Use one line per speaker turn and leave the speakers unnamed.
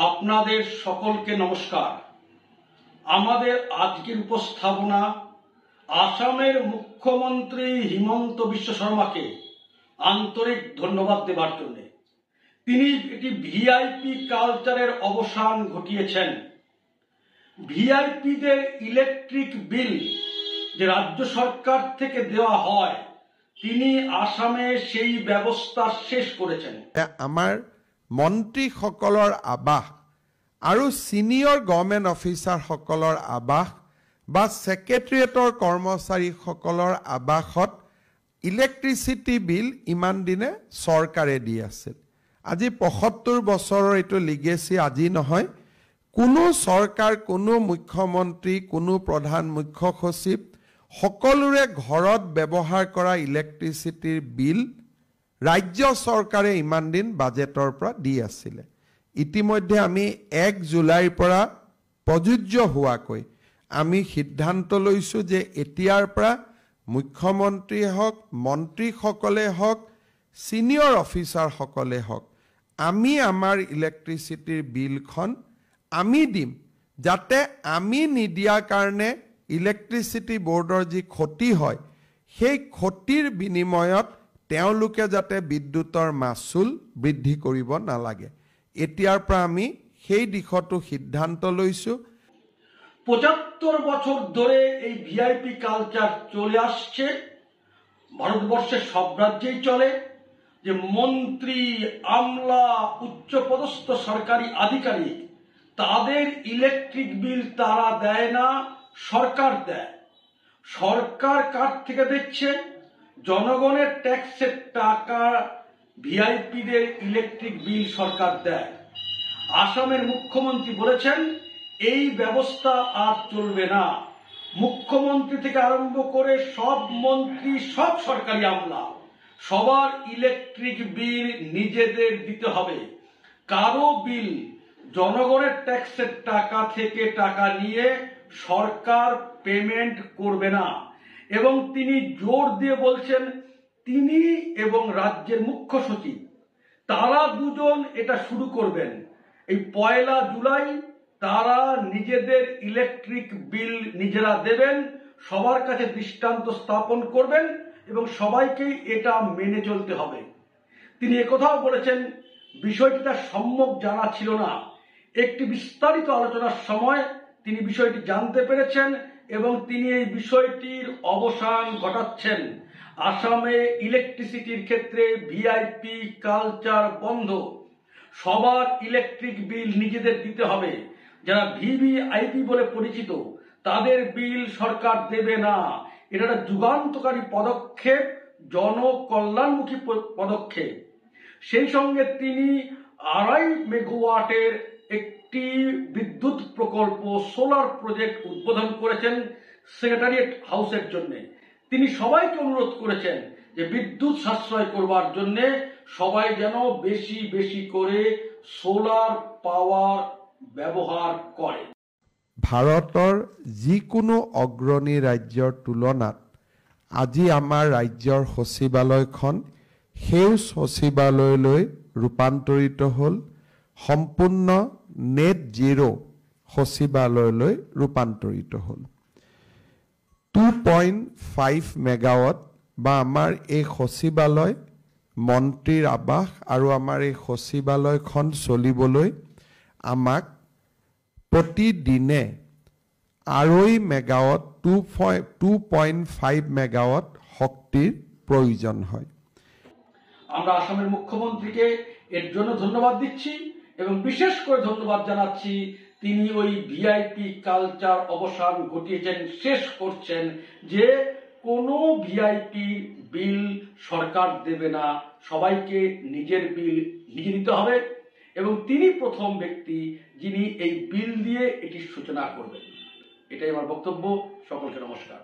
আপনাদের সকলকে নমস্কার। আমাদের আজকের উপস্থাপনা আসামের মুখ্যমন্ত্রী হিমন্ত বিশ্ব শর্মাকে আন্তরিক ধন্যবাদ দেবার জন্য। তিনি একটি ভিআইপি কালচারের অবসান ঘটিয়েছেন। ভিআইপিদের ইলেকট্রিক বিল যে রাজ্য সরকার থেকে দেওয়া হয়, তিনি আসামে সেই ব্যবস্থা শেষ করেছেন।
আমার মন্ত্ৰীসকলৰ আবাস আৰু সিনিয়ৰ গভৰ্ণমেণ্ট অফিচাৰসকলৰ আবাস বা ছেক্ৰেটাৰিয়েটৰ কৰ্মচাৰীসকলৰ আবাসত ইলেক্ট্ৰিচিটি বিল ইমান দিনে চৰকাৰে দি আছিল। আজি ৭৫ বছৰৰ এইটো লিগেচি আজি নহয়। কোনো চৰকাৰ, কোনো মুখ্যমন্ত্ৰী, কোনো প্ৰধান মুখ্য সচিব সকলোৰে ঘৰত ব্যৱহাৰ কৰা ইলেক্ট্ৰিচিটিৰ বিল ৰাজ্য চৰকাৰে ইমান দিন বাজেটৰ পৰা দি আছিলে। ইতিমধ্যে আমি ১ জুলাইৰ পৰা প্ৰযোজ্য হোৱাকৈ আমি সিদ্ধান্ত লৈছোঁ যে এতিয়াৰ পৰা মুখ্যমন্ত্ৰী হওক, মন্ত্ৰীসকলে হওক, সিনিয়ৰ অফিচাৰসকলে হওক, আমি আমাৰ ইলেক্ট্ৰিচিটিৰ বিলখন আমি দিম, যাতে আমি নিদিয়াৰ কাৰণে ইলেক্ট্ৰিচিটি বোৰ্ডৰ যি ক্ষতি হয়, সেই ক্ষতিৰ বিনিময়ত তেওঁলোকে যাতে বিদ্যুতৰ মাচুল বৃদ্ধি কৰিব নালাগে। এতিয়াৰ পৰা আমি সেই দিশতো সিদ্ধান্ত লৈছোঁ।
৭৫ বছর ধরে এই ভিআইপি কালচার চলে আসছে। ভারতবর্ষের সব রাজ্যেই চলে যে মন্ত্রী, আমলা, উচ্চপদস্থ সরকারি আধিকারিক তাদের ইলেকট্রিক বিল তারা দেয় না, সরকার দেয়। সরকার কার থেকে দিচ্ছে? জনগণের ট্যাক্সের টাকা ভিআইপিদের ইলেকট্রিক বিল সরকার দেয়। আসামের মুখ্যমন্ত্রী বলেছেন এই ব্যবস্থা আর চলবে না। মুখ্যমন্ত্রী থেকে আরম্ভ করে সব মন্ত্রী, সব সরকারি আমলা, সবার ইলেকট্রিক বিল নিজেদের দিতে হবে। কারো বিল জনগণের ট্যাক্সের টাকা থেকে টাকা নিয়ে সরকার পেমেন্ট করবে না। এবং তিনি জোর দিয়ে বলছেন, তিনি এবং রাজ্যের মুখ্য সচিব তারা দুজন এটা শুরু করবেন। এই ১ জুলাই তারা নিজেদের ইলেকট্রিক বিল নিজেরা দেবেন, সবার কাছে দৃষ্টান্ত স্থাপন করবেন এবং সবাইকেই এটা মেনে চলতে হবে। তিনি একথাও বলেছেন, বিষয়টি তার সম্যক জানা ছিল না। একটি বিস্তারিত আলোচনার সময় তিনি বিষয়টি জানতে পেরেছেন এবং তিনি এই বিষয়টির অবসান ঘটাচ্ছেন। আসামে ইলেকট্রিসিটির ক্ষেত্রে ভিআইপি কালচার বন্ধ। সবার ইলেকট্রিক বিল নিজেদের দিতে হবে। যারা ভিভিআইপি বলে পরিচিত তাদের বিল সরকার দেবে না। এটা একটা যুগান্তকারী পদক্ষেপ, জনকল্যাণমুখী পদক্ষেপ। সেই সঙ্গে তিনি ২.৫ মেগাওয়াটের একটি বিদ্যুৎ প্রকল্প, সোলার প্রজেক্ট উদ্বোধন করেছেন সেক্রেটারিয়েট হাউসের জন্য। তিনি সবাইকে অনুরোধ করেছেন যে বিদ্যুৎ সাশ্রয় করবার জন্য সবাই যেন বেশি বেশি করে সোলার পাওয়ার ব্যবহার করে।
ভাৰতৰ যিকোনো অগ্ৰণী ৰাজ্যৰ তুলনাত আজি আমাৰ ৰাজ্যৰ সচিবালয়খন সেউজ সচিবালয়লৈ ৰূপান্তৰিত হ'ল, সম্পূৰ্ণ নেট জিৰ' সচিবালয়লৈ ৰূপান্তৰিত হ'ল। 2.5 মেগাৱাট বা আমাৰ এই সচিবালয়, মন্ত্ৰীৰ আবাস আৰু আমাৰ এই সচিবালয়খন চলিবলৈ আমাক প্ৰতিদিনে ২.৫ মেগাৱাট 2.5 মেগাৱাট শক্তিৰ প্রয়োজন হয়।
আমরা আসামের মুখ্যমন্ত্রীকে এর জন্য ধন্যবাদ দিচ্ছি এবং বিশেষ করে ধন্যবাদ জানাচ্ছি তিনি ওই ভিআইপি কালচার অবসান ঘটিয়েছেন, শেষ করছেন, যে কোনো ভিআইপি বিল সরকার দেবে না, সবাইকে নিজের বিল নিজে দিতে হবে এবং তিনি প্রথম ব্যক্তি যিনি এই বিল দিয়ে এটির সূচনা করবেন। এটাই আমার বক্তব্য। সকলকে নমস্কার।